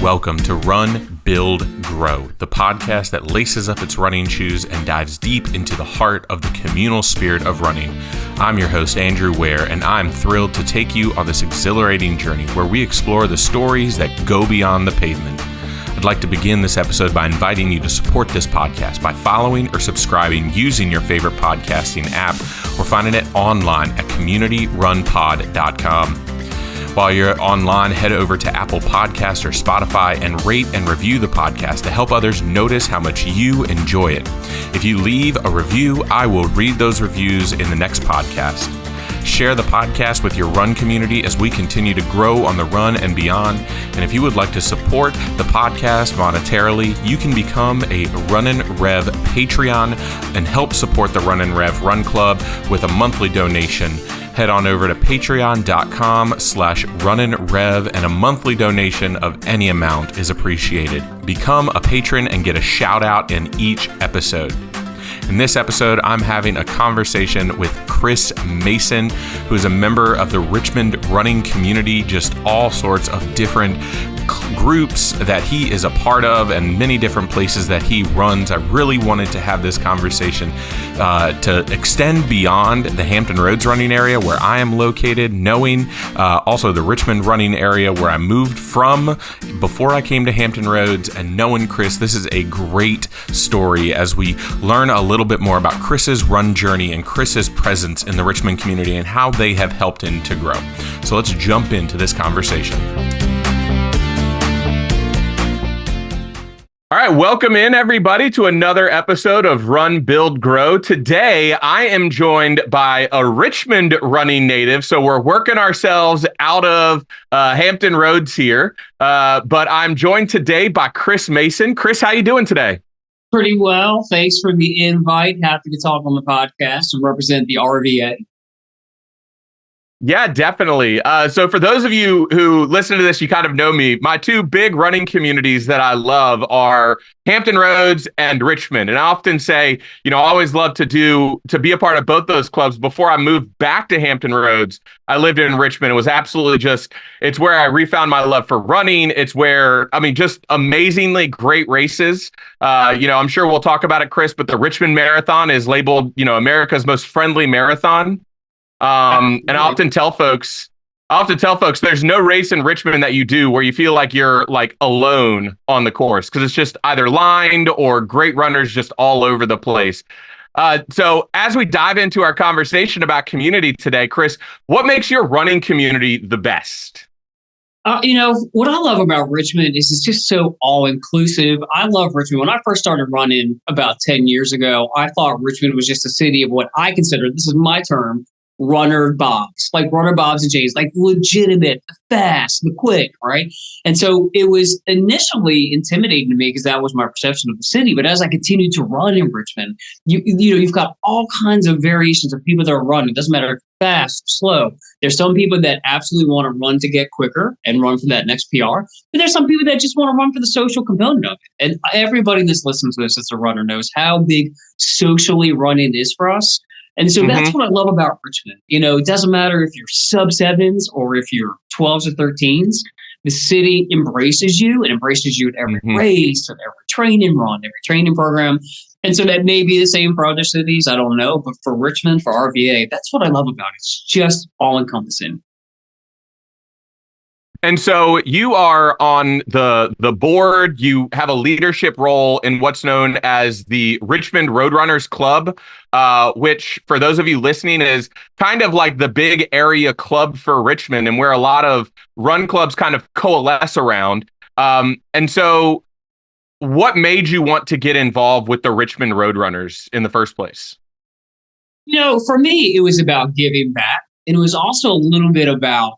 Welcome to Run, Build, Grow, the podcast that laces up its running shoes and dives deep into the heart of the communal spirit of running. I'm your host, Andrew Ware, and I'm thrilled to take you on this exhilarating journey where we explore the stories that go beyond the pavement. I'd like to begin this episode by inviting you to support this podcast by following or subscribing using your favorite podcasting app or finding it online at communityrunpod.com. While you're online, head over to Apple Podcasts or Spotify and rate and review the podcast to help others notice how much you enjoy it. If you leave a review, I will read those reviews in the next podcast. Share the podcast with your run community as we continue to grow on the run and beyond. And if you would like to support the podcast monetarily, you can become a Runnin' Rev Patreon and help support the Runnin' Rev Run Club with a monthly donation. Head on over to patreon.com/runninrev, and a monthly donation of any amount is appreciated. Become a patron and get a shout out in each episode. In this episode, I'm having a conversation with Chris Mason, who is a member of the Richmond running community, just all sorts of different groups that he is a part of and many different places that he runs. I really wanted to have this conversation to extend beyond the Hampton Roads running area where I am located, knowing also the Richmond running area where I moved from before I came to Hampton Roads, and knowing Chris. This is a great story as we learn a little bit more about Chris's run journey and Chris's presence in the Richmond community and how they have helped him to grow. So let's jump into this conversation. All right, welcome in everybody to another episode of Run, Build, Grow. Today, I am joined by a Richmond running native, so we're working ourselves out of Hampton Roads here, but I'm joined today by Chris Mason. Chris, how you doing today? Pretty well. Thanks for the invite. Happy to talk on the podcast and represent the RVA. Yeah, definitely. So for those of you who listen to this, you kind of know me. My two big running communities that I love are Hampton Roads and Richmond. And I often say, I always love to be a part of both those clubs. Before I moved back to Hampton Roads, I lived in Richmond. It was absolutely it's where I refound my love for running. It's where, just amazingly great races. I'm sure we'll talk about it, Chris, but the Richmond Marathon is labeled, America's most friendly marathon. And I often tell folks, there's no race in Richmond that you do where you feel like you're like alone on the course, because it's just either lined or great runners just all over the place. So as we dive into our conversation about community today, Chris, what makes your running community the best? What I love about Richmond is it's just so all-inclusive. I love Richmond. When I first started running about 10 years ago, I thought Richmond was just a city of what I consider, this is my term, runner bobs, like runner bobs and Jays, like legitimate, fast, the quick, right? And so it was initially intimidating to me because that was my perception of the city. But as I continued to run in Richmond, you've got all kinds of variations of people that are running. It doesn't matter fast, slow. There's some people that absolutely want to run to get quicker and run for that next PR. But there's some people that just want to run for the social component of it. And everybody that's listening to this that's a runner knows how big socially running is for us. And so that's what I love about Richmond. It doesn't matter if you're sub-7s or if you're 12s or 13s. The city embraces you. It embraces you at every race, at every training run, every training program. And so that may be the same for other cities. I don't know. But for Richmond, for RVA, that's what I love about it. It's just all-encompassing. And so you are on the board. You have a leadership role in what's known as the Richmond Roadrunners Club, which for those of you listening is kind of like the big area club for Richmond and where a lot of run clubs kind of coalesce around. And so what made you want to get involved with the Richmond Roadrunners in the first place? For me, it was about giving back. And it was also a little bit about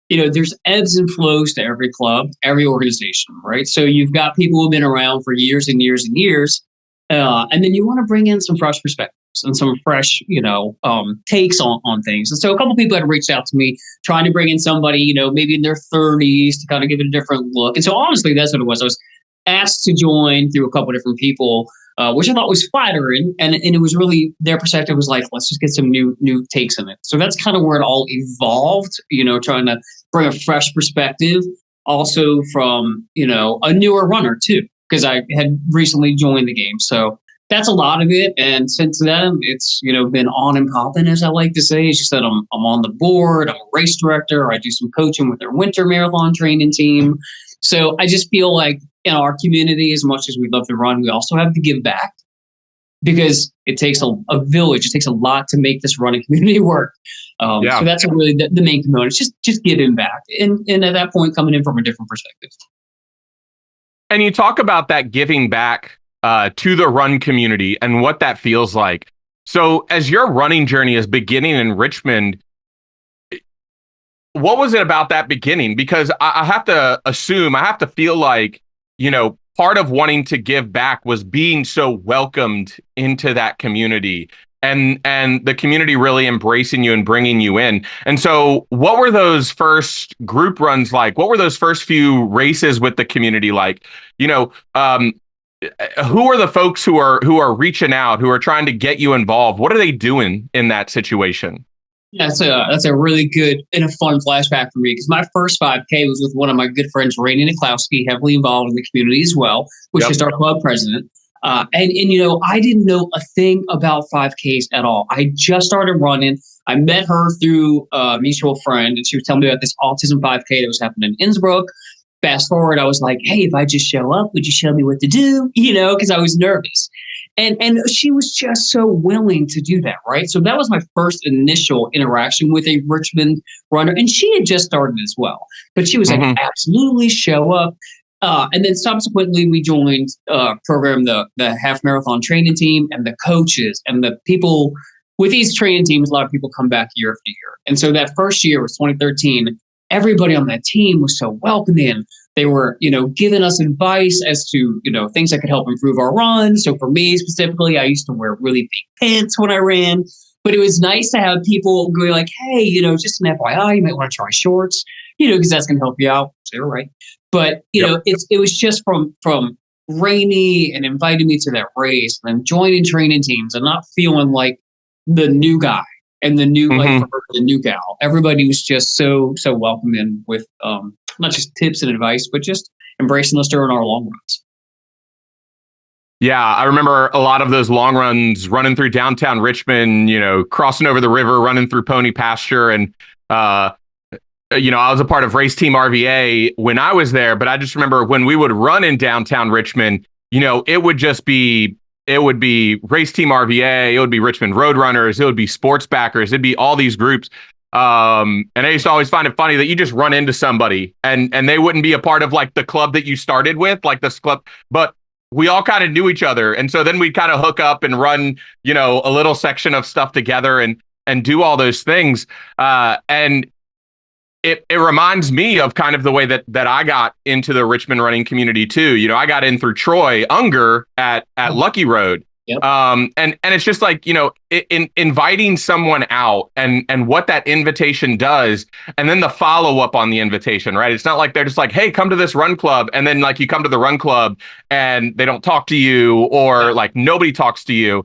there's ebbs and flows to every club, every organization, right? So you've got people who've been around for years and years and years, and then you want to bring in some fresh perspectives and some fresh, takes on things. And so a couple of people had reached out to me trying to bring in somebody, maybe in their 30s to kind of give it a different look. And so honestly, that's what it was. I was asked to join through a couple of different people, which I thought was flattering. And it was really, their perspective was like, let's just get some new takes in it. So that's kind of where it all evolved, trying to bring a fresh perspective. also from, a newer runner too, because I had recently joined the game. So that's a lot of it. And since then, it's, been on and popping, as I like to say. It's just that I'm on the board, I'm a race director, I do some coaching with their winter marathon training team. So I just feel like in our community, as much as we love to run, we also have to give back, because it takes a village. It takes a lot to make this running community work. So that's really the main component. It's just giving back. And at that point, coming in from a different perspective. And you talk about that giving back to the run community and what that feels like. So as your running journey is beginning in Richmond, what was it about that beginning? Because I have to feel like, part of wanting to give back was being so welcomed into that community and the community really embracing you and bringing you in. And so what were those first group runs like? What were those first few races with the community like? Who are the folks who are reaching out, who are trying to get you involved? What are they doing in that situation? Yeah, that's a really good and a fun flashback for me, because my first 5K was with one of my good friends, Rainey Niklowski, heavily involved in the community as well, which is our club president. And I didn't know a thing about 5Ks at all. I just started running. I met her through a mutual friend, and she was telling me about this autism 5K that was happening in Innsbruck. Fast forward, I was like, hey, if I just show up, would you show me what to do? Because I was nervous. And she was just so willing to do that, right? So that was my first initial interaction with a Richmond runner. And she had just started as well. But she was like, absolutely, show up. And then subsequently, we joined program, the half marathon training team, and the coaches and the people with these training teams. A lot of people come back year after year. And so that first year was 2013. Everybody on that team was so welcoming. They were, giving us advice as to, things that could help improve our run. So for me specifically, I used to wear really big pants when I ran, but it was nice to have people going like, hey, just an FYI, you might want to try shorts, because that's going to help you out. So you're right. But, it was just from Rainey and inviting me to that race and then joining training teams and not feeling like the new guy. And the new, like for her, the new gal, everybody was just so welcoming with not just tips and advice, but just embracing us during our long runs. Yeah, I remember a lot of those long runs running through downtown Richmond, crossing over the river, running through Pony Pasture. And, I was a part of Race Team RVA when I was there, but I just remember when we would run in downtown Richmond, it would be Race Team RVA, it would be Richmond Roadrunners, it would be Sports Backers, it'd be all these groups. And I used to always find it funny that you just run into somebody and they wouldn't be a part of like the club that you started with, like this club, but we all kind of knew each other. And so then we'd kind of hook up and run, a little section of stuff together and do all those things. And it reminds me of kind of the way that I got into the Richmond running community too. I got in through Troy Unger at Lucky Road. Yep. And it's just like, inviting someone out and what that invitation does, and then the follow up on the invitation, right? It's not like they're just like, hey, come to this run club. And then like you come to the run club and they don't talk to you, or like nobody talks to you.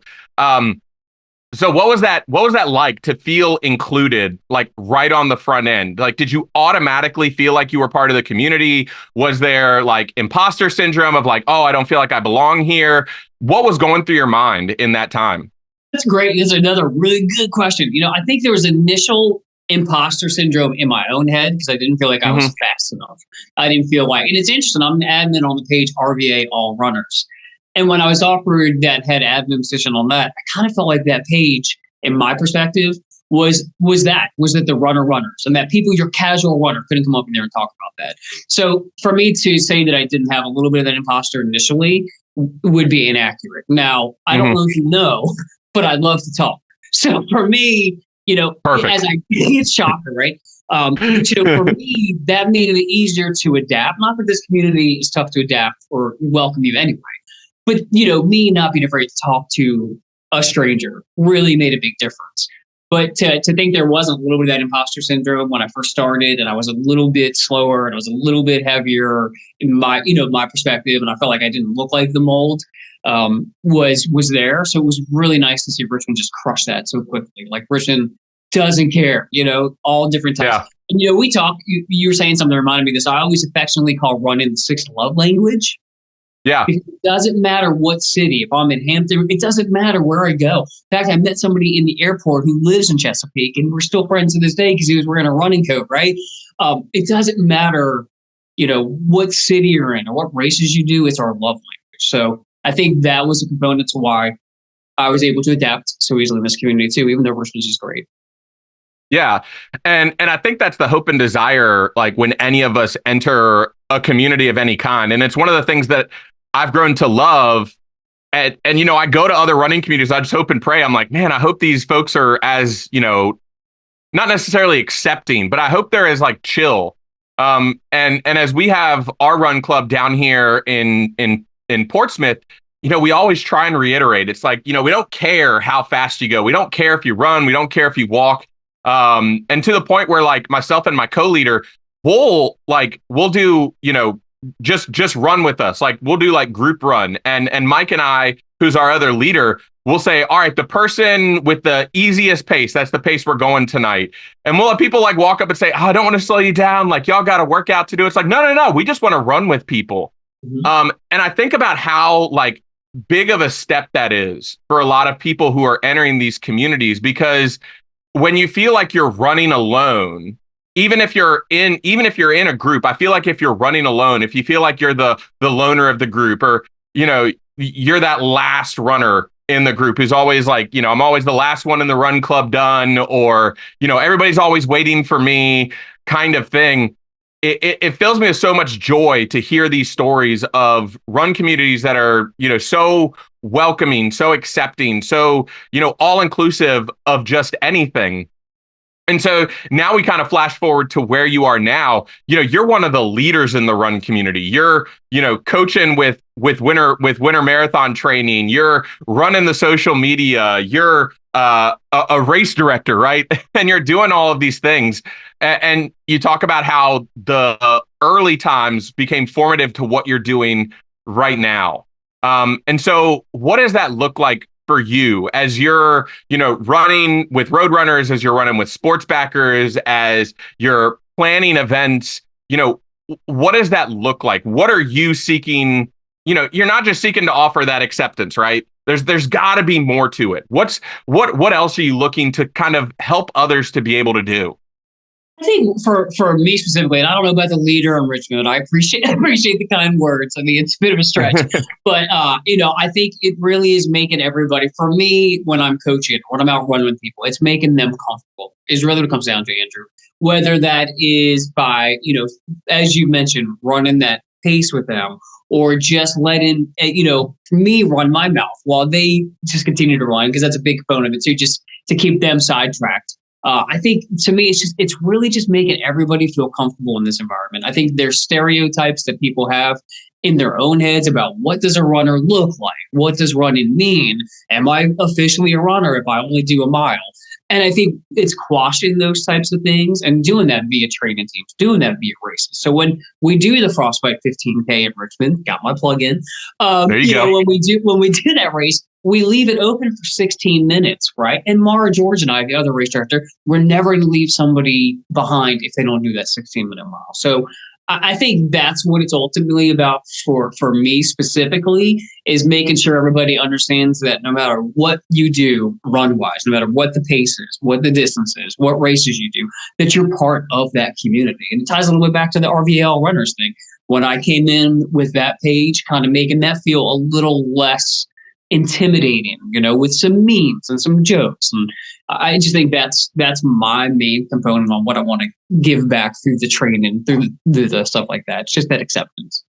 So what was that like to feel included, like right on the front end? Like, did you automatically feel like you were part of the community? Was there like imposter syndrome of like, oh, I don't feel like I belong here? What was going through your mind in that time? That's great. That's another really good question. I think there was initial imposter syndrome in my own head because I didn't feel like I was fast enough. I didn't feel like, and it's interesting, I'm an admin on the page RVA All Runners. And when I was offered that head admin position on that, I kind of felt like that page, in my perspective, was that the runners and that people, your casual runner, couldn't come up in there and talk about that. So for me to say that I didn't have a little bit of that imposter initially would be inaccurate. Now, I don't know if you know, but I'd love to talk. So for me, Perfect. It's shocker, right? For me, that made it easier to adapt. Not that this community is tough to adapt or welcome you anyway. But, me not being afraid to talk to a stranger really made a big difference. But to think there wasn't a little bit of that imposter syndrome when I first started, and I was a little bit slower and I was a little bit heavier in my perspective, and I felt like I didn't look like the mold, was there. So it was really nice to see Richmond just crush that so quickly. Like Richmond doesn't care, all different types. We talk. You were saying something that reminded me of this. I always affectionately call running the sixth love language. Yeah. It doesn't matter what city. If I'm in Hampton, it doesn't matter where I go. In fact, I met somebody in the airport who lives in Chesapeake, and we're still friends to this day because he was wearing a running coat, right? It doesn't matter, what city you're in or what races you do. It's our love language. So I think that was a component to why I was able to adapt so easily in this community too, even though Richmond is great. Yeah. And I think that's the hope and desire, like when any of us enter a community of any kind. And it's one of the things that I've grown to love. And I go to other running communities. I just hope and pray. I'm like, man, I hope these folks are as, not necessarily accepting, but I hope they're as like chill. And as we have our run club down here in Portsmouth, we always try and reiterate. It's like, we don't care how fast you go. We don't care if you run. We don't care if you walk. And to the point where like myself and my co-leader, we'll do, just run with us. Like we'll do like group run, and Mike and I, who's our other leader, we'll say, all right, the person with the easiest pace, that's the pace we're going tonight. And we'll have people like walk up and say, oh, I don't want to slow you down. Like y'all got a workout to do. It's like, no. We just want to run with people. Mm-hmm. And I think about how like big of a step that is for a lot of people who are entering these communities, because when you feel like you're running alone, even if you're in a group, I feel like if you're running alone, if you feel like you're the loner of the group, or, you're that last runner in the group who's always like, I'm always the last one in the run club done, or, everybody's always waiting for me kind of thing. It fills me with so much joy to hear these stories of run communities that are, so welcoming, so accepting, so, all inclusive of just anything. And so now we kind of flash forward to where you are now. You're one of the leaders in the run community. You're, coaching with winter marathon training. You're running the social media. You're a race director, right? And you're doing all of these things. And you talk about how the early times became formative to what you're doing right now. And so what does that look like for you as you're, running with road runners, as you're running with sports backers, as you're planning events? What does that look like? What are you seeking? You're not just seeking to offer that acceptance, right? There's got to be more to it. What else are you looking to kind of help others to be able to do? I think for me specifically, and I don't know about the leader in Richmond, I appreciate the kind words. I mean, it's a bit of a stretch, but I think it really is making everybody. For me, when I'm coaching, when I'm out running with people, it's making them comfortable. Is really what it comes down to, Andrew. Whether that is by as you mentioned, running that pace with them, or just letting me run my mouth while they just continue to run, because that's a big component of it too, just to keep them sidetracked. I think to me, it's really just making everybody feel comfortable in this environment. I think there's stereotypes that people have in their own heads about what does a runner look like? What does running mean? Am I officially a runner if I only do a mile? And I think it's quashing those types of things and doing that via training teams, doing that via races. So when we do the Frostbite 15K in Richmond, got my plug in. There you go. When we do that race, we leave it open for 16 minutes, right? And Mara George and I, the other race director, we're never going to leave somebody behind if they don't do that 16-minute mile. So I think that's what it's ultimately about for me specifically, is making sure everybody understands that no matter what you do run-wise, no matter what the pace is, what the distance is, what races you do, that you're part of that community. And it ties a little bit back to the RVL runners thing. When I came in with that page, kind of making that feel a little less intimidating, with some memes and some jokes. And I just think that's my main component on what I want to give back through the training, through the stuff like that. It's just that acceptance.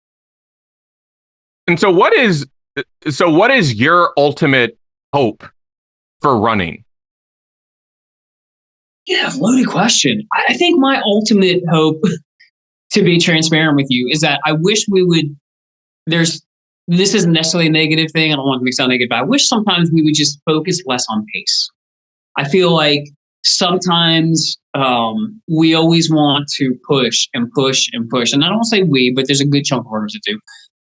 And so what is your ultimate hope for running? Yeah, loaded question. I think my ultimate hope, to be transparent with you, is that I wish we would, this isn't necessarily a negative thing. I don't want to make it sound negative, but I wish sometimes we would just focus less on pace. I feel like sometimes we always want to push and push and push. And I don't say we, but there's a good chunk of runners that do.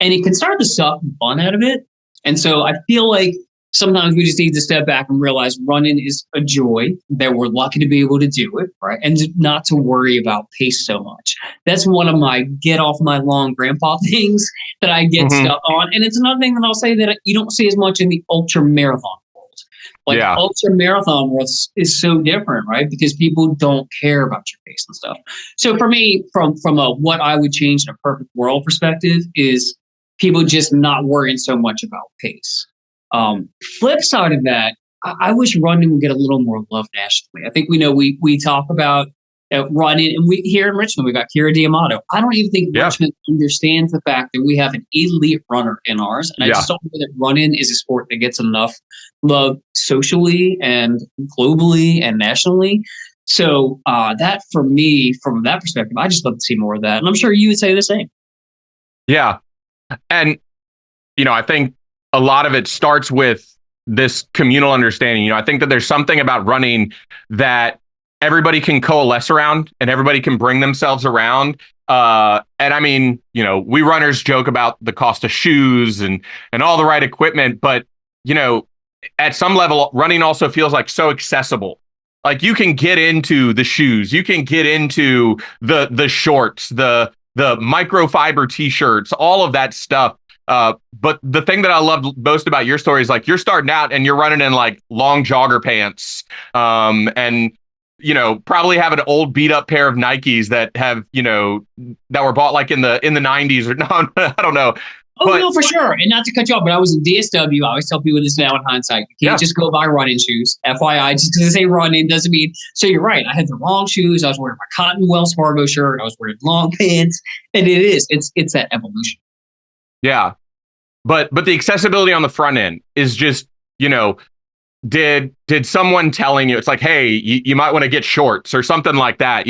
And it can start to suck the fun out of it. And so I feel like sometimes we just need to step back and realize running is a joy, that we're lucky to be able to do it, right? And not to worry about pace so much. That's one of my get off my lawn grandpa things that I get Mhm. stuck on. And it's another thing that I'll say that you don't see as much in the ultra marathon world. Like Yeah. ultra marathon world is so different, right? Because people don't care about your pace and stuff. So for me, from a what I would change in a perfect world perspective is people just not worrying so much about pace. Flip side of that, I wish running would get a little more love nationally. I think we know we talk about running, and we here in Richmond we got Kira Diamato. I don't even think Yeah. Richmond understands the fact that we have an elite runner in ours, and I Yeah. just don't think that running is a sport that gets enough love socially and globally and nationally. So that for me, from that perspective, I just love to see more of that, and I'm sure you would say the same. Yeah. And, I think a lot of it starts with this communal understanding. I think that there's something about running that everybody can coalesce around and everybody can bring themselves around. And I mean, we runners joke about the cost of shoes and all the right equipment, but, at some level, running also feels like so accessible. Like you can get into the shoes, you can get into the shorts, the microfiber t-shirts, all of that stuff. But the thing that I love most about your story is like you're starting out and you're running in like long jogger pants, and probably have an old beat up pair of Nikes that have that were bought like in the '90s or no, I don't know. Oh But no, for sure. And not to cut you off, but I was in DSW. I always tell people this now in hindsight. You can't yeah, just go buy running shoes. FYI, just because they say running doesn't mean. So you're right. I had the wrong shoes. I was wearing my cotton Wells Fargo shirt. I was wearing long pants, and it's that evolution. yeah. But the accessibility on the front end is just did someone telling you it's like, hey, you might want to get shorts or something like that.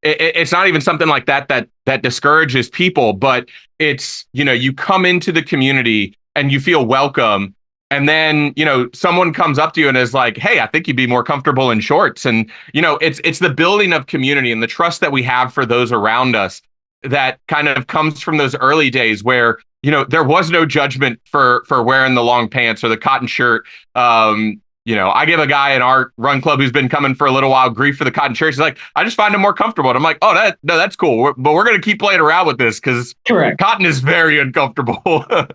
It's not even something like that discourages people, but it's you come into the community and you feel welcome, and then someone comes up to you and is like, hey, I think you'd be more comfortable in shorts. And it's the building of community and the trust that we have for those around us that kind of comes from those early days where there was no judgment for wearing the long pants or the cotton shirt. I give a guy in our run club who's been coming for a little while grief for the cotton shirt. He's like, I just find them more comfortable. And I'm like, oh, that's cool. But we're going to keep playing around with this because Correct. cotton is very uncomfortable. I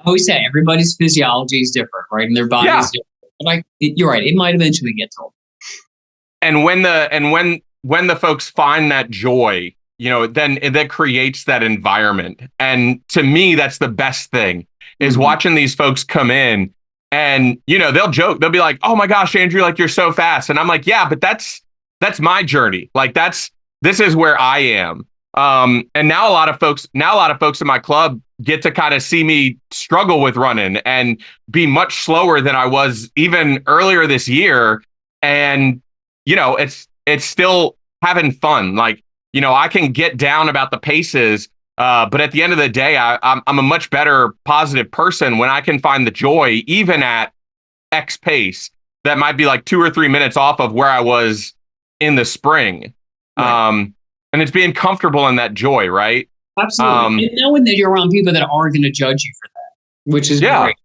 always say everybody's physiology is different, right? And their body is different. But you're right. It might eventually get to them. And when the folks find that joy, then that creates that environment. And to me, that's the best thing is watching these folks come in. And, they'll joke. They'll be like, oh, my gosh, Andrew, like, you're so fast. And I'm like, yeah, but that's my journey. Like, this is where I am. And now a lot of folks in my club get to kind of see me struggle with running and be much slower than I was even earlier this year. And, it's still having fun. Like, I can get down about the paces. But at the end of the day, I'm a much better positive person when I can find the joy, even at X pace that might be like 2 or 3 minutes off of where I was in the spring. Right. And it's being comfortable in that joy, right? Absolutely. And knowing that you're around people that aren't going to judge you for that, which is great.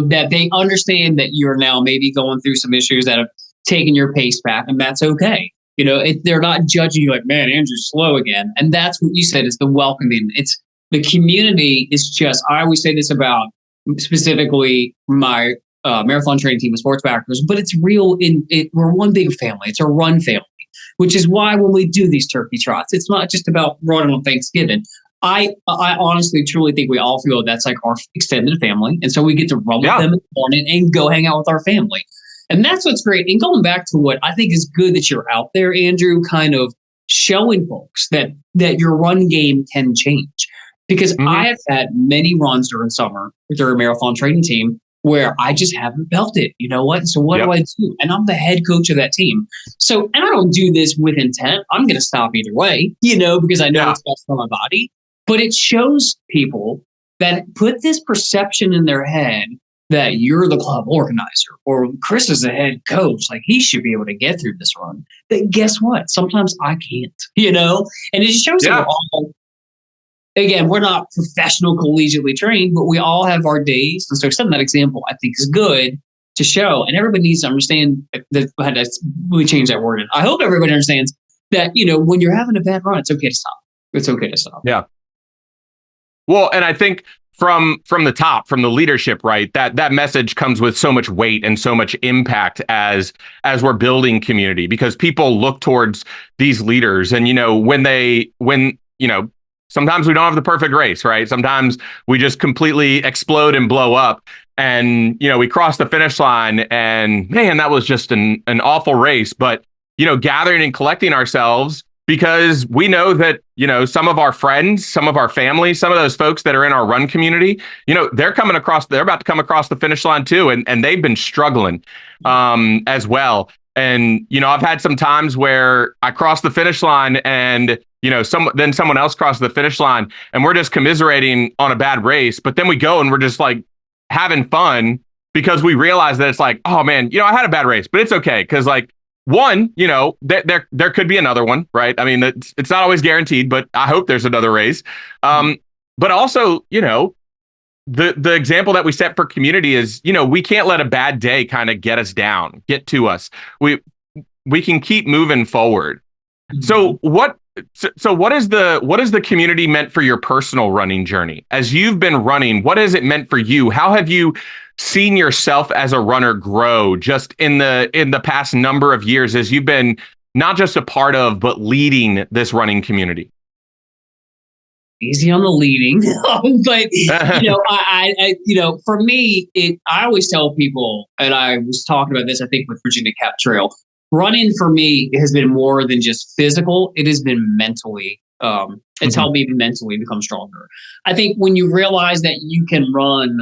That they understand that you're now maybe going through some issues that have taken your pace back, and that's okay. They're not judging you like, man, Andrew's slow again. And that's what you said is the welcoming. It's the community is just, I always say this about specifically my marathon training team of sports backers, but it's real. We're one big family. It's a run family, which is why when we do these turkey trots, it's not just about running on Thanksgiving. I honestly, truly think we all feel that's like our extended family. And so we get to run with them in the morning and go hang out with our family. And that's what's great. And going back to what I think is good that you're out there, Andrew, kind of showing folks that your run game can change. Because I have had many runs during summer with our marathon training team where I just haven't felt it. You know what? So what do I do? And I'm the head coach of that team. So, and I don't do this with intent. I'm going to stop either way, because I know it's best for my body. But it shows people that put this perception in their head that you're the club organizer or Chris is the head coach. Like he should be able to get through this run. But guess what? Sometimes I can't, and it just shows that we're all, again, we're not professional collegiately trained, but we all have our days. And so setting that example, I think is good. to show. And everybody needs to understand that I had to really change that word. I hope everybody understands that, when you're having a bad run, it's okay to stop. It's okay to stop. Yeah. Well, and I think from the top, from the leadership, right, that message comes with so much weight and so much impact as we're building community, because people look towards these leaders. And, when sometimes we don't have the perfect race, right? Sometimes we just completely explode and blow up. And, we cross the finish line and, man, that was just an awful race. But, gathering and collecting ourselves, because we know that, some of our friends, some of our family, some of those folks that are in our run community, they're about to come across the finish line too. And they've been struggling as well. And, I've had some times where I cross the finish line and, then someone else crosses the finish line and we're just commiserating on a bad race. But then we go and we're just like having fun because we realize that it's like, oh man, I had a bad race, but it's okay. Cause like, one, there could be another one, right? I mean, it's not always guaranteed, but I hope there's another race. But also, the example that we set for community is, we can't let a bad day kind of get to us. We can keep moving forward. Mm-hmm. So what is the community meant for your personal running journey? As you've been running, what has it meant for you? How have you seen yourself as a runner grow just in the past number of years as you've been not just a part of, but leading this running community? Easy on the leading, but for me, I always tell people, and I was talking about this, I think, with Virginia Cap Trail, running for me has been more than just physical. It has been mentally. It's helped me mentally become stronger. I think when you realize that you can run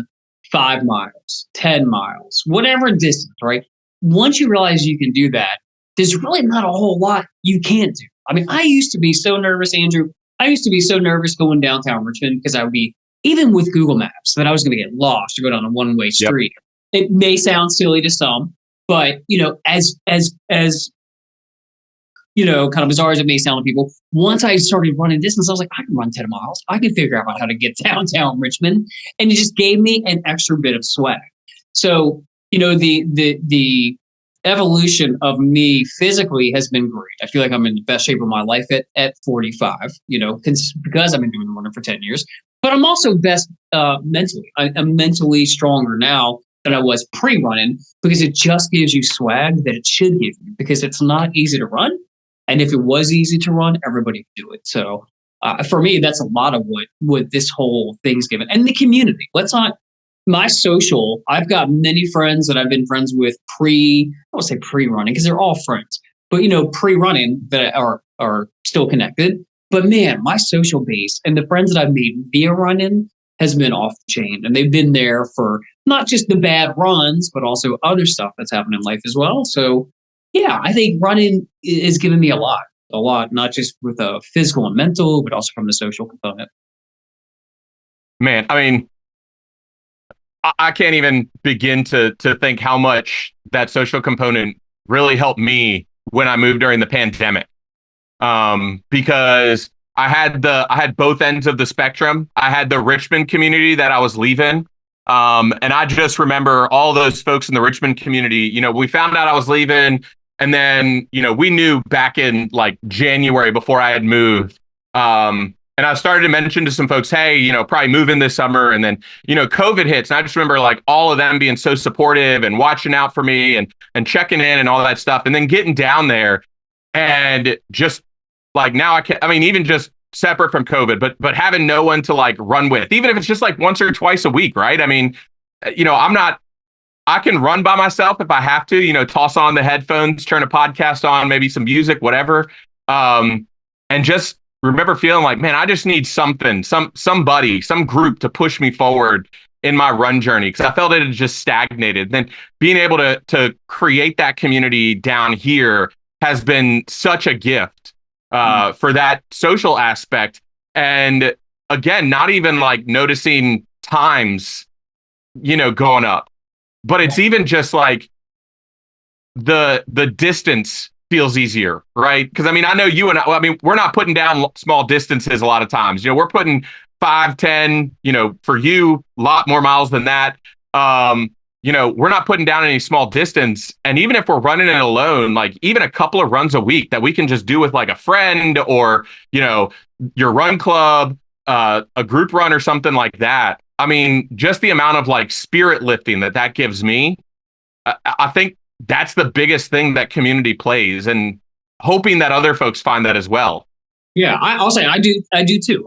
5 miles, 10 miles, whatever distance, right? Once you realize you can do that, there's really not a whole lot you can't do. I mean, I used to be so nervous, Andrew. I used to be so nervous going downtown Richmond because I would be, even with Google Maps, that I was going to get lost or go down a one-way street. Yep. It may sound silly to some, but, as kind of bizarre as it may sound to people, once I started running distance, I was like, I can run 10 miles. I can figure out how to get downtown Richmond. And it just gave me an extra bit of swag. So, the evolution of me physically has been great. I feel like I'm in the best shape of my life at 45, because I've been doing running for 10 years. But I'm also best mentally. I'm mentally stronger now than I was pre-running, because it just gives you swag that it should give you, because it's not easy to run. And if it was easy to run, everybody would do it. So for me, that's a lot of what this whole thing's given. And the community. My social, I've got many friends that I've been friends with I won't say pre-running because they're all friends, but pre-running that are still connected. But man, my social base and the friends that I've made via running has been off the chain. And they've been there for not just the bad runs, but also other stuff that's happened in life as well. So yeah, I think running is giving me a lot, not just with a physical and mental, but also from the social component. Man, I mean, I can't even begin to think how much that social component really helped me when I moved during the pandemic. Because I had both ends of the spectrum. I had the Richmond community that I was leaving. And I just remember all those folks in the Richmond community, we found out I was leaving. And then, we knew back in like January before I had moved. And I started to mention to some folks, hey, probably moving this summer. And then, COVID hits. And I just remember like all of them being so supportive and watching out for me and checking in and all that stuff. And then getting down there and just like now even just separate from COVID, but having no one to like run with, even if it's just like once or twice a week, right? I mean, I can run by myself if I have to, toss on the headphones, turn a podcast on, maybe some music, whatever. And just remember feeling like, man, I just need somebody, some group to push me forward in my run journey, because I felt it had just stagnated. Then being able to create that community down here has been such a gift for that social aspect. And again, not even like noticing times, going up, but it's even just like the distance feels easier, right? Because I know you and we're not putting down small distances a lot of times. We're putting 5, 10, for you, a lot more miles than that. we're not putting down any small distance. And even if we're running it alone, like even a couple of runs a week that we can just do with like a friend or, your run club, a group run or something like that. I mean, just the amount of like spirit lifting that gives me, I think that's the biggest thing that community plays, and hoping that other folks find that as well. Yeah, I'll say I do too.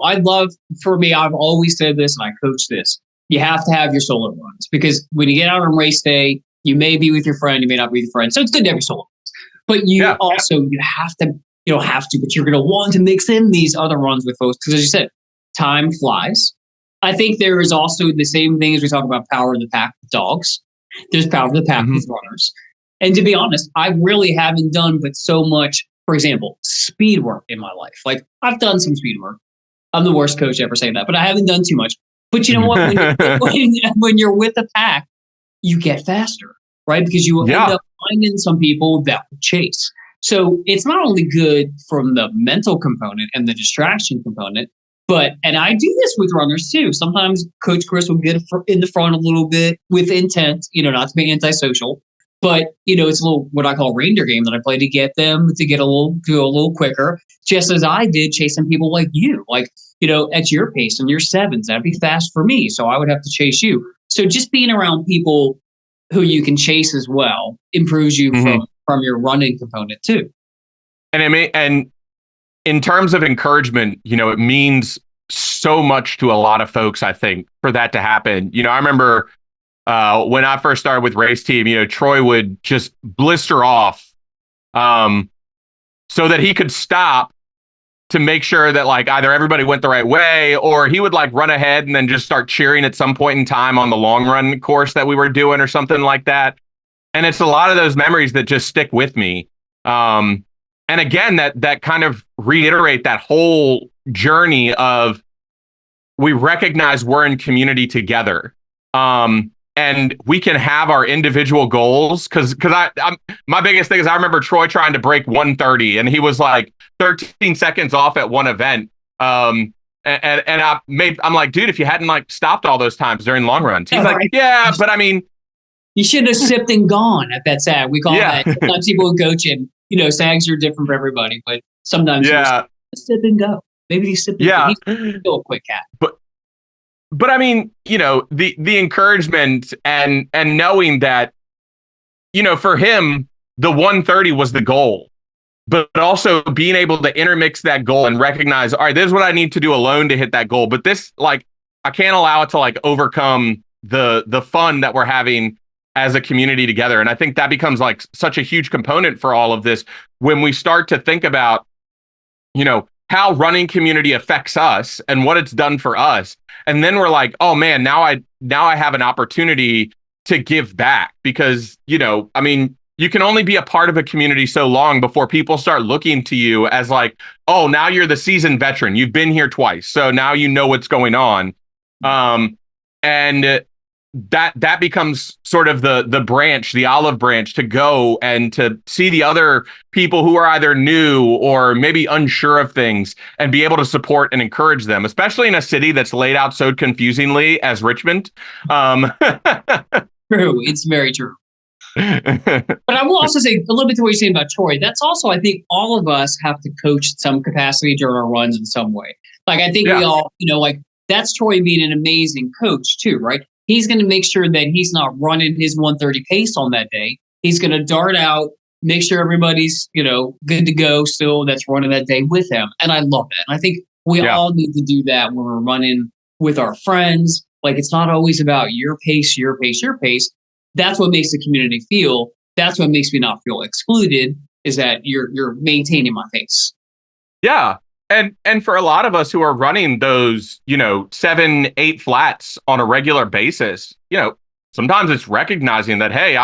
For me, I've always said this and I coach this. You have to have your solo runs because when you get out on race day, you may be with your friend, you may not be with your friend. So it's good to have your solo runs. But you have to, you don't have to, but you're going to want to mix in these other runs with folks because as you said, time flies. I think there is also the same thing as we talk about power of the pack with dogs. There's power of the pack with runners. And to be honest, I really haven't done but so much, for example, speed work in my life. Like I've done some speed work. I'm the worst coach ever saying that, but I haven't done too much. But you know what? When you're with a pack, you get faster, right? Because you will end up finding some people that will chase. So it's not only good from the mental component and the distraction component, and I do this with runners too. Sometimes Coach Chris will get in the front a little bit with intent, not to be antisocial. But, it's a little what I call reindeer game that I play to get them to go a little quicker, just as I did chasing people like you, at your pace and your sevens. That'd be fast for me. So I would have to chase you. So just being around people who you can chase as well improves you from your running component too. And in terms of encouragement, it means so much to a lot of folks, I think, for that to happen. I remember when I first started with Race Team, Troy would just blister off so that he could stop to make sure that like either everybody went the right way, or he would like run ahead and then just start cheering at some point in time on the long run course that we were doing or something like that. And it's a lot of those memories that just stick with me. And again, that kind of reiterate that whole journey of we recognize we're in community together. And we can have our individual goals because my biggest thing is I remember Troy trying to break 1:30 and he was like 13 seconds off at one event. And I'm like, dude, if you hadn't like stopped all those times during long runs, he's like, yeah, but I mean, you should have sipped and gone at that sag. We call that. Sometimes people will coach and sags are different for everybody, but sometimes sip and go. Maybe you sip and go. He's still a quick cat. But I mean, the encouragement and knowing that, for him, the 1:30 was the goal, but also being able to intermix that goal and recognize, all right, this is what I need to do alone to hit that goal. But this, like, I can't allow it to like overcome the fun that we're having as a community together. And I think that becomes like such a huge component for all of this when we start to think about, how running community affects us and what it's done for us. And then we're like, oh man, now I have an opportunity to give back because, I mean, you can only be a part of a community so long before people start looking to you as like, oh, now you're the seasoned veteran. You've been here twice. So now you know what's going on. And that becomes sort of the branch, the olive branch to go and to see the other people who are either new or maybe unsure of things and be able to support and encourage them, especially in a city that's laid out so confusingly as Richmond. True. It's very true. But I will also say a little bit to what you're saying about Troy. That's also, I think all of us have to coach in some capacity during our runs in some way. Like, I think we all, that's Troy being an amazing coach too, right? He's going to make sure that he's not running his 1:30 pace on that day. He's going to dart out, make sure everybody's, good to go still that's running that day with him. And I love that. And I think we all need to do that when we're running with our friends. Like, it's not always about your pace, your pace, your pace. That's what makes the community feel. That's what makes me not feel excluded is that you're maintaining my pace. Yeah. And for a lot of us who are running those, 7, 8 flats on a regular basis, sometimes it's recognizing that, hey,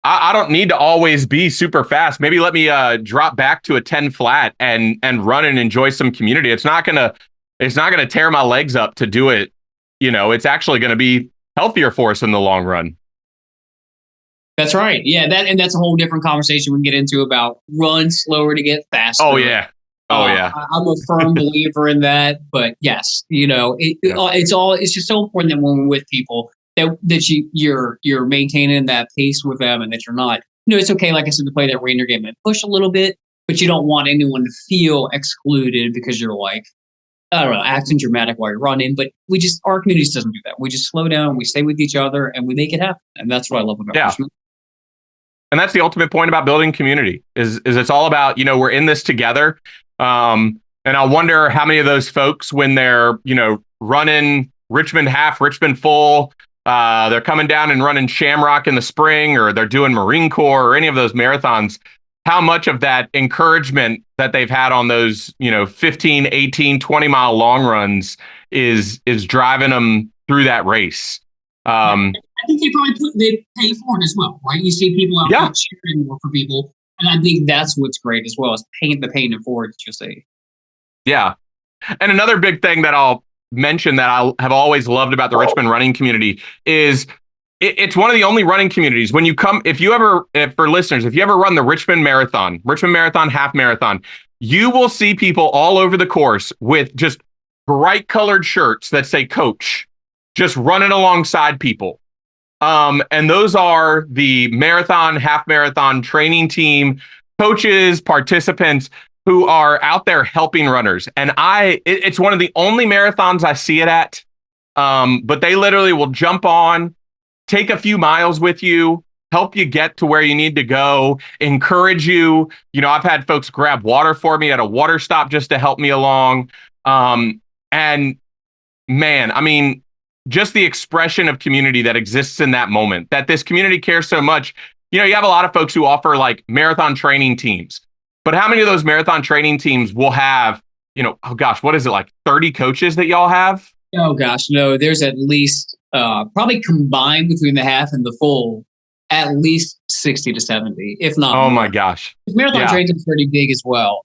I don't need to always be super fast. Maybe let me drop back to a 10 flat and run and enjoy some community. It's not gonna tear my legs up to do it. It's actually gonna be healthier for us in the long run. That's right. Yeah, that's a whole different conversation we can get into about run slower to get faster. Oh yeah. I'm a firm believer in that, but yes, it's just so important that when we're with people you're maintaining that pace with them, and that you're not. It's okay, like I said, to play that reindeer game and push a little bit, but you don't want anyone to feel excluded because you're like, I don't know, acting dramatic while you're running. But our community doesn't do that. We just slow down, we stay with each other, and we make it happen. And that's what I love about Richmond. And that's the ultimate point about building community is it's all about, we're in this together. And I wonder how many of those folks, when they're, running Richmond half, Richmond full, they're coming down and running Shamrock in the spring, or they're doing Marine Corps or any of those marathons, how much of that encouragement that they've had on those, 15, 18, 20-mile long runs is driving them through that race. I think they pay for it as well, right? You see people out there cheering more for people, and I think that's what's great as well, is paying it forward, that you'll see. Yeah. And another big thing that I'll mention that I have always loved about the Richmond running community is it's one of the only running communities. When you come, for listeners, if you ever run the Richmond Marathon half marathon, you will see people all over the course with just bright colored shirts that say coach, just running alongside people. And those are the marathon, half marathon training team coaches, participants who are out there helping runners. And it's one of the only marathons I see it at. But they literally will jump on, take a few miles with you, help you get to where you need to go, encourage you. I've had folks grab water for me at a water stop just to help me along. And man, I mean, just the expression of community that exists in that moment, that this community cares so much. You have a lot of folks who offer like marathon training teams, but how many of those marathon training teams will have, oh gosh, what is it, like 30 coaches that y'all have? Oh gosh, no, there's at least probably combined between the half and the full, at least 60 to 70, if not more. My gosh. Marathon training is pretty big as well.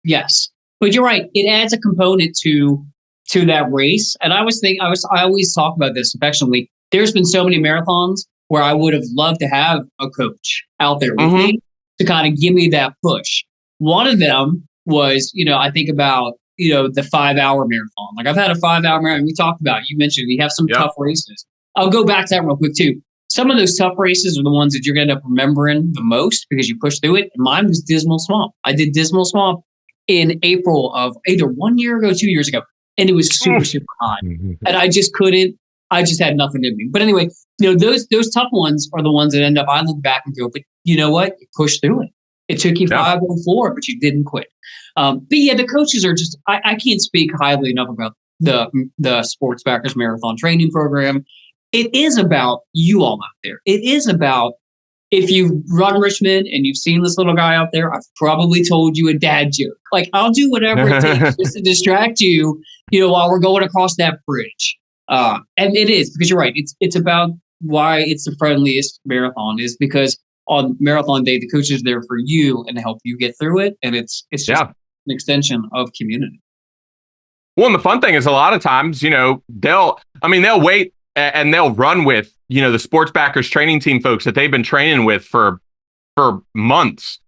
Yes, but you're right. It adds a component to that race. And I always talk about this affectionately. There's been so many marathons where I would have loved to have a coach out there with me to kind of give me that push. One of them was, I think about, the 5-hour marathon. Like I've had a 5-hour marathon. We talked about, you mentioned you have some tough races. I'll go back to that real quick too. Some of those tough races are the ones that you're going to end up remembering the most because you pushed through it. And mine was Dismal Swamp. I did Dismal Swamp in April of either 1 year ago, 2 years ago. And it was super, super hot. And I just had nothing in me. But anyway, those tough ones are the ones that end up, I look back and go, but you know what? You pushed through it. It took you 504, but you didn't quit. But yeah, the coaches are just, I can't speak highly enough about the Sports Backers Marathon Training Program. It is about you all out there. It is about, if you've run Richmond and you've seen this little guy out there, I've probably told you a dad joke. Like, I'll do whatever it takes just to distract you, while we're going across that bridge. And it is, because you're right. It's about why it's the friendliest marathon, is because on marathon day, the coach is there for you and to help you get through it. And it's just an extension of community. Well, and the fun thing is, a lot of times, they'll wait and they'll run with, the Sports Backers training team folks that they've been training with for months,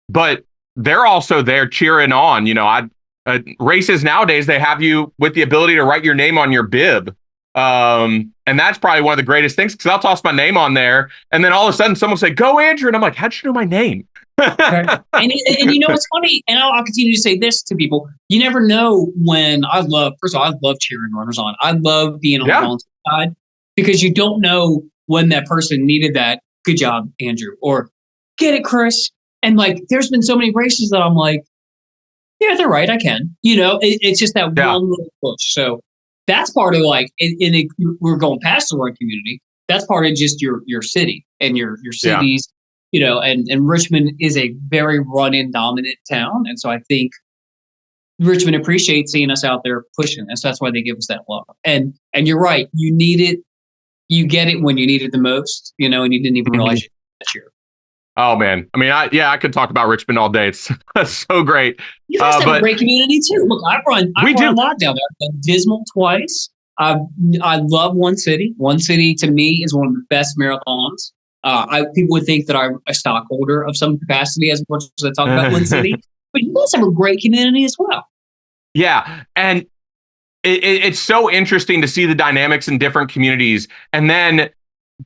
but they're also there cheering on. Races nowadays, they have you with the ability to write your name on your bib. And that's probably one of the greatest things, because I'll toss my name on there and then all of a sudden someone will say, "Go Andrew." And I'm like, how'd you know my name? and it's funny, and I'll continue to say this to people. You never know when first of all, I love cheering runners on. I love being on the volunteer side, because you don't know when that person needed that. Good job, Andrew, or get it, Chris. And like, there's been so many races that I'm like, yeah, they're right. I can, it's just that one little push. So that's part of like, we're going past the run community. That's part of just your city and your cities, and Richmond is a very run-in dominant town. And so I think Richmond appreciates seeing us out there pushing. And so that's why they give us that love. And you're right. You need it. You get it when you need it the most, and you didn't even realize it this year. Oh man. I mean, I could talk about Richmond all day. It's so great. You guys have a great community too. Look, I run a lot down there. I've done Dismal twice. I love One City. One City to me is one of the best marathons. People would think that I'm a stockholder of some capacity as much as I talk about One City, but you guys have a great community as well. Yeah. And it's so interesting to see the dynamics in different communities, and then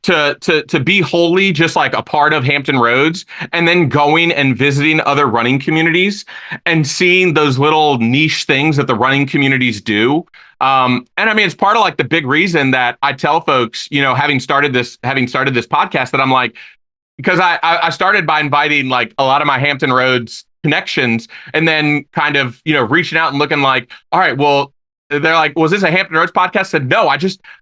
to be wholly just like a part of Hampton Roads, and then going and visiting other running communities and seeing those little niche things that the running communities do. And I mean, it's part of like the big reason that I tell folks, having started this podcast, that I'm like, because I started by inviting like a lot of my Hampton Roads connections, and then kind of, reaching out and looking like, all right, well, they're like, was this a Hampton Roads podcast? I said, no,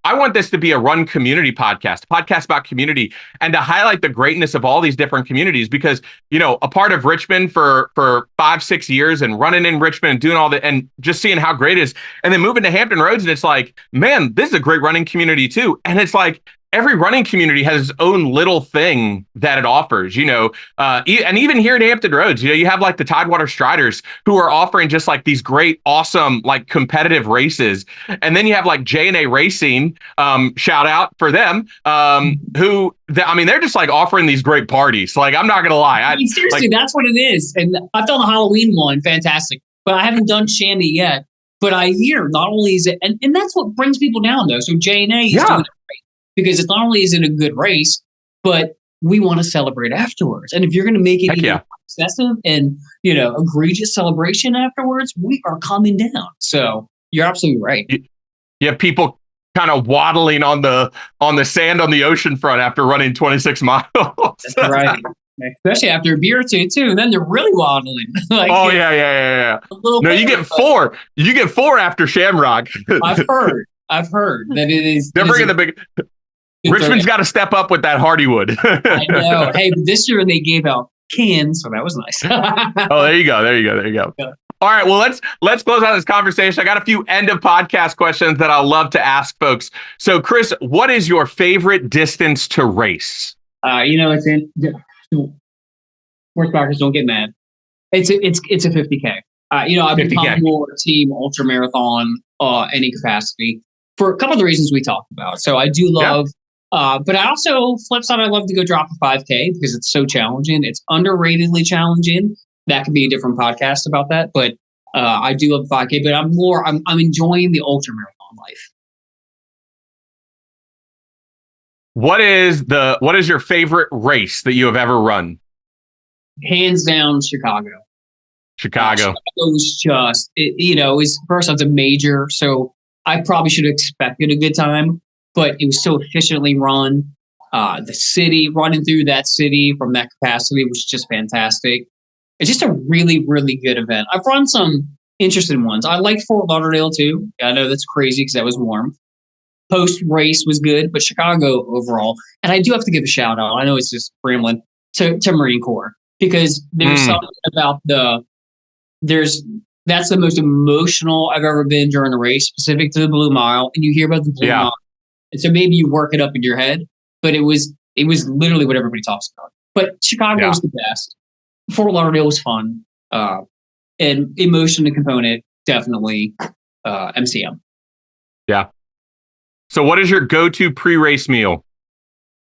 I want this to be a run community podcast, a podcast about community, and to highlight the greatness of all these different communities, because, a part of Richmond for 5-6 years, and running in Richmond and doing all that, and just seeing how great it is. And then moving to Hampton Roads, and it's like, man, this is a great running community too. And it's like, every running community has its own little thing that it offers, and even here at Hampton Roads, you have like the Tidewater Striders, who are offering just like these great, awesome, like competitive races. And then you have like J&A Racing, shout out for them, they're just like offering these great parties. Like, I'm not going to lie. I mean, seriously, that's what it is. And I've done the Halloween one, fantastic, but I haven't done Shandy yet. But I hear not only is it, and that's what brings people down though. So J&A is doing it right. Because it's not only is it a good race, but we want to celebrate afterwards. And if you're going to make it excessive and, egregious celebration afterwards, we are coming down. So you're absolutely right. You have people kind of waddling on the sand on the ocean front after running 26 miles. That's right. Especially after a beer or two, too. And then they're really waddling. Like, yeah. No, you get 4. You get 4 after Shamrock. I've heard that it is. They're bringing the big. Richmond's got to step up with that Hardywood. I know. Hey, but this year they gave out cans, so that was nice. Oh, there you go. Yeah. All right, well, let's close out this conversation. I got a few end of podcast questions that I'll love to ask folks. So, Chris, what is your favorite distance to race? It's in. Horsebackers, don't get mad. It's a 50K. I've become more team ultra marathon, any capacity, for a couple of the reasons we talked about. So I do love. But I also, flip side, I love to go drop a 5K because it's so challenging. It's underratedly challenging. That could be a different podcast about that. But I do love 5K, but I'm enjoying the ultra marathon life. What is your favorite race that you have ever run? Hands down, Chicago. Chicago was just, it was first it's a major, so I probably should have expected a good time. But it was so efficiently run. The city, running through that city from that capacity was just fantastic. It's just a really, really good event. I've run some interesting ones. I like Fort Lauderdale too. I know that's crazy because that was warm. Post race was good, but Chicago overall. And I do have to give a shout out. I know it's just rambling to Marine Corps, because there's something about that's the most emotional I've ever been during a race, specific to the Blue Mile. And you hear about the Blue Mile. And so maybe you work it up in your head, but it was literally what everybody talks about. But Chicago was the best. Fort Lauderdale was fun. And emotion component, definitely MCM. Yeah. So what is your go-to pre-race meal?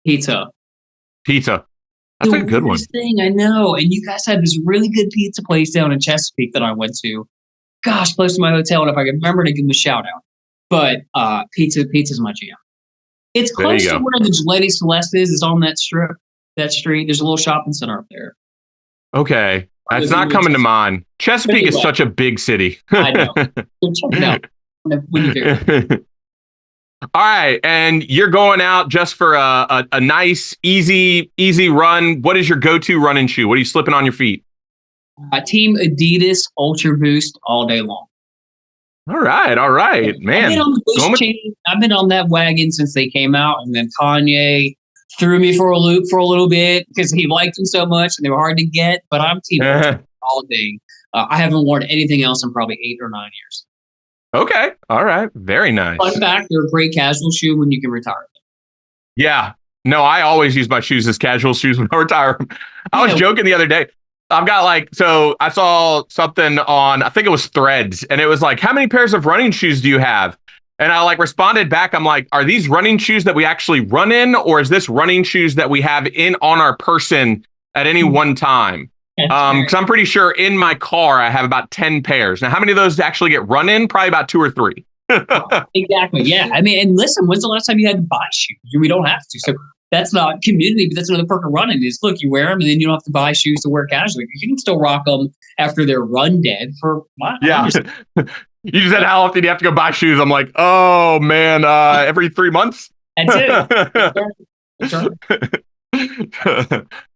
Pizza. That's a good one. Thing, I know. And you guys had this really good pizza place down in Chesapeake that I went to. Gosh, close to my hotel. And if I could remember to give them a shout out. But pizza's my jam. It's close to where the Gelati Celeste is. It's on that strip, that street. There's a little shopping center up there. Okay. That's not coming to mind. Chesapeake is such a big city. I know. So check it out when you do. All right. And you're going out just for a nice, easy run. What is your go-to running shoe? What are you slipping on your feet? Team Adidas Ultra Boost all day long. All right, man. I've been on that wagon since they came out, and then Kanye threw me for a loop for a little bit because he liked them so much and they were hard to get. But I'm team all day. I haven't worn anything else in probably 8 or 9 years. Okay, all right, very nice. Fun fact: they're a great casual shoe when you can retire them. Yeah, no, I always use my shoes as casual shoes when I retire them. I was joking the other day. I've got I saw something on, I think it was Threads, and it was like, how many pairs of running shoes do you have? And I responded back. I'm like, are these running shoes that we actually run in, or is this running shoes that we have on our person at any one time? Because I'm pretty sure in my car I have about 10 pairs. Now, how many of those actually get run in? Probably about 2 or 3. Exactly. Yeah. I mean, and listen, when's the last time you had to buy shoes? We don't have to. So that's not community, but that's another perk of running is look, you wear them and then you don't have to buy shoes to wear casually. You can still rock them after they're run dead for Yeah. You just said how often you have to go buy shoes. I'm like, oh man, every 3 months. That's it. That's right.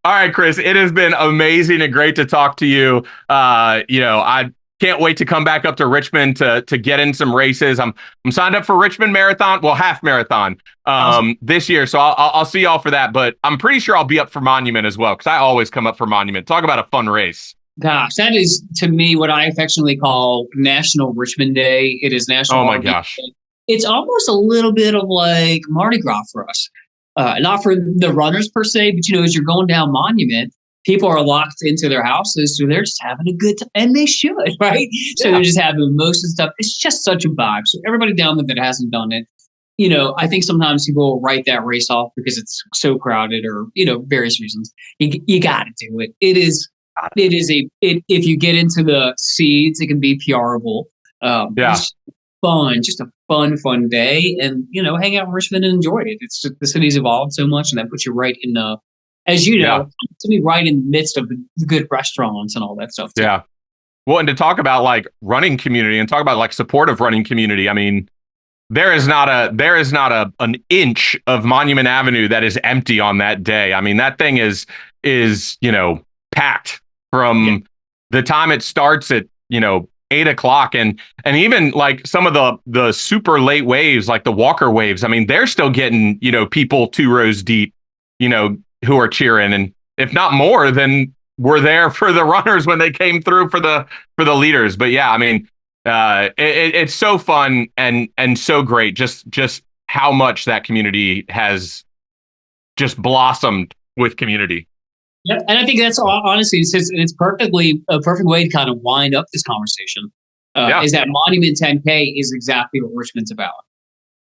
All right, Chris, it has been amazing and great to talk to you. I can't wait to come back up to Richmond to get in some races. I'm signed up for Richmond Marathon, well, half marathon Awesome. this year. So I'll see y'all for that. But I'm pretty sure I'll be up for Monument as well because I always come up for Monument. Talk about a fun race. Gosh, that is to me what I affectionately call National Richmond Day. It is National. Oh my RV gosh. Day. It's almost a little bit of like Mardi Gras for us. Not for the runners per se, but as you're going down Monument, people are locked into their houses, so they're just having a good time, and they should, right? So they're just having most of the stuff. It's just such a vibe. So everybody down there that hasn't done it, I think sometimes people write that race off because it's so crowded or various reasons. You got to do it. If you get into the seeds, it can be PRable. It's fun, just a fun day, and hang out in Richmond and enjoy it. It's just, the city's evolved so much, and that puts you right in the, as you know, to be right in the midst of the good restaurants and all that stuff too. Yeah. Well, and to talk about like running community and talk about like supportive running community, I mean, there is not an inch of Monument Avenue that is empty on that day. I mean, that thing is packed from the time it starts at 8:00, and even like some of the super late waves, like the Walker waves. I mean, they're still getting people 2 rows deep, who are cheering, and if not more than were there for the runners when they came through for the leaders. But yeah, I mean, it's so fun and so great. Just how much that community has just blossomed with community. Yep. And I think that's honestly, it's perfectly a perfect way to kind of wind up this conversation. Is that Monument 10K is exactly what Richmond's about.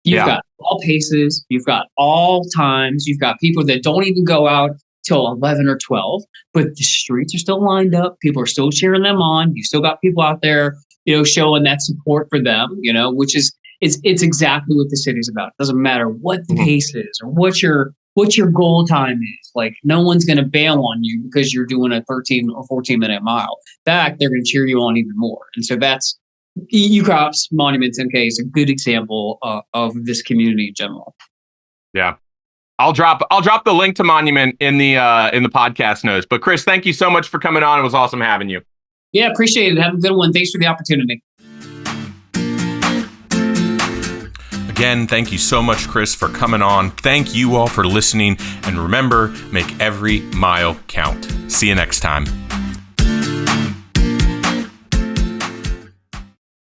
You've got all paces, you've got all times, you've got people that don't even go out till 11 or 12, but the streets are still lined up. People are still cheering them on. You still got people out there, showing that support for them, which is, it's exactly what the city's about. It doesn't matter what the pace is or what your goal time is. Like, no one's going to bail on you because you're doing a 13 or 14 minute mile. In fact, they're going to cheer you on even more. And so that's UCOP's Monument 10K is a good example of this community in general. Yeah. I'll drop the link to Monument in the podcast notes. But Chris, thank you so much for coming on. It was awesome having you. Yeah, appreciate it. Have a good one. Thanks for the opportunity. Again, thank you so much, Chris, for coming on. Thank you all for listening. And remember, make every mile count. See you next time.